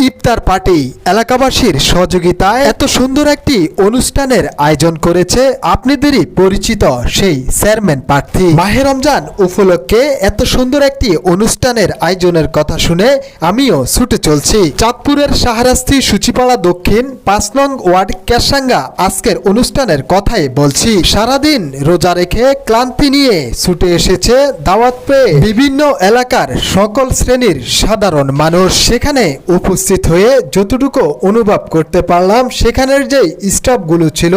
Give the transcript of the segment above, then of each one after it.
ইফতার party এলাকাবাসীর সহযোগিতায় এত সুন্দর একটি অনুষ্ঠানের আয়োজন করেছে আপনাদেরই পরিচিত সেই চেয়ারম্যান প্রার্থী। মাহে রমজান উপলক্ষে এত সুন্দর একটি অনুষ্ঠানের আয়োজনের কথা শুনে আমিও ছুটে চলছি চাঁদপুরের শাহরাস্তি সূচিপাড়া দক্ষিণ ৫ নং ওয়ার্ড কেশাঙ্গা। আজকের অনুষ্ঠানের কথাই বলছি। সারাদিন রোজা রেখে ক্লান্তি নিয়ে ছুটে এসেছে দাওয়াত পেয়ে বিভিন্ন এলাকার সকল শ্রেণীর সাধারণ মানুষ। সেখানে উপস্থিত হয়ে যতটুকু অনুভব করতে পারলাম, সেখানের যে স্টাফগুলো ছিল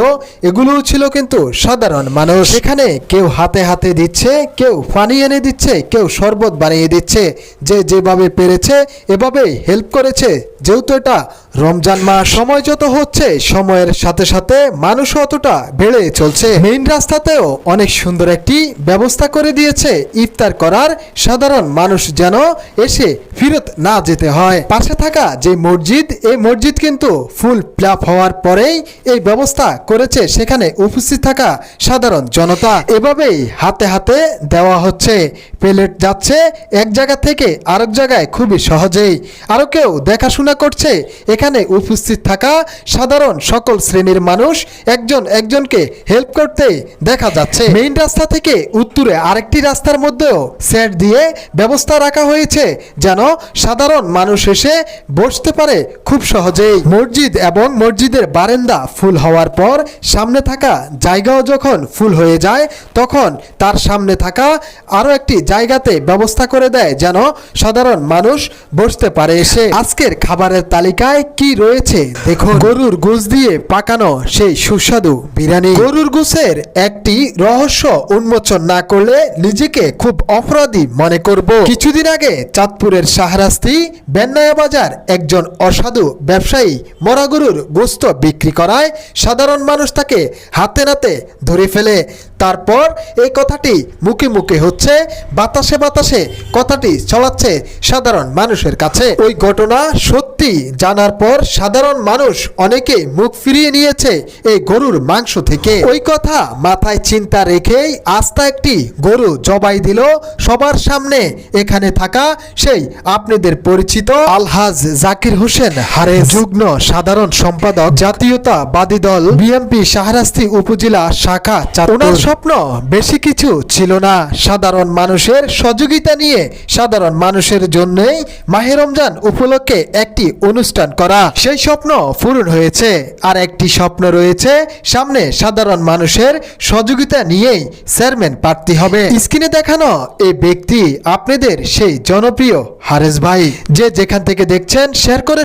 এগুলো ছিল কিন্তু সাধারণ মানুষ। সেখানে কেউ হাতে হাতে দিচ্ছে, কেউ পানি এনে দিচ্ছে, কেউ শরবত বানিয়ে দিচ্ছে। যে যেভাবে পেরেছে এভাবে হেল্প করেছে। যেহেতু এটা রমজান মাস, সময় যত হচ্ছে সময়ের সাথে সাথে মানুষও অতটা বেড়ে চলছে। মেইন রাস্তাতেও অনেক সুন্দর একটি ব্যবস্থা করে দিয়েছে ইফতার করার, সাধারণ মানুষ যেন এসে ফেরত না যেতে হয়। পাশে থাকা যে মসজিদ, এই মসজিদ কিন্তু ফুল প্লাপ হওয়ার পরেই এই ব্যবস্থা করেছে সেখানে উপস্থিত থাকা সাধারণ জনতা। এভাবেই হাতে হাতে দেওয়া হচ্ছে, প্লেট যাচ্ছে এক জায়গা থেকে আরেক জায়গায় খুবই সহজেই। আরও কেউ দেখাশোনা করছে। এখানে উপস্থিত থাকা সাধারণ সকল শ্রেণীর মানুষ একজন একজনকে হেল্প করতে দেখা যাচ্ছে। মেইন রাস্তা থেকে উত্তরে আরেকটি রাস্তার মধ্যেও সেট দিয়ে ব্যবস্থা রাখা হয়েছে যেন সাধারণ মানুষ এসে বসতে পারে খুব সহজেই। মসজিদ এবং মসজিদের বারান্দা ফুল হওয়ার পর সামনে থাকা জায়গাও যখন ফুল হয়ে যায় তখন তার সামনে থাকা আরো একটি জায়গাতে ব্যবস্থা করে দেয় যেন সাধারণ মানুষ বসতে পারে এসে। আজকের খাবারের তালিকায় কি রয়েছে দেখুন। গরুর গোশ দিয়ে পাকানো সেই সুস্বাদু বিরিয়ানি। গরুর গোশের একটি রহস্য উন্মোচন না করলে নিজেকে খুব অপরাধী মনে করব। কিছুদিন আগে চাঁদপুরের শাহরাস্তি বেন্নায়া বাজার একজন অসাধু ব্যবসায়ী মরা গরুর গোশত বিক্রি করায় সাধারণ মানুষ তাকে হাতে নাতে ধরে ফেলে। তারপর এই কথাটি মুখে মুখে হচ্ছে, বাতাসে বাতাসে কথাটি ছড়াচ্ছে সাধারণ মানুষের কাছে। ওই ঘটনা সত্যি জানার পর সাধারণ মানুষ অনেকে মুখ ফিরিয়ে নিয়েছে এই গরুর মাংস থেকে। ওই কথা মাথায় চিন্তা রেখেই আস্তা একটি গরু জবাই দিল সবার সামনে। এখানে থাকা সেই আপনাদের পরিচিত আলহাজ জাকির হোসেন হারেস, যুগ্ম সাধারণ সম্পাদক, জাতীয়তাবাদী দল বিএনপি শাহরাস্তি উপজেলা শাখা চাঁদপুর। স্বপ্ন বেশি কিছু ছিল না, সাধারণ মানুষের সহযোগিতা নিয়ে সাধারণ মানুষের জন্যই মাহে রমজান উপলক্ষে একটি অনুষ্ঠান করা। সেই স্বপ্ন পূরণ হয়েছে। আর একটি স্বপ্ন রয়েছে সামনে, সাধারণ মানুষের সহযোগিতা নিয়েই চেয়ারম্যান প্রার্থী হবে। স্ক্রিনে দেখানো এই ব্যক্তি আপনাদের সেই জনপ্রিয় হারেস ভাই। যে যেখান থেকে দেখছেন শেয়ার করে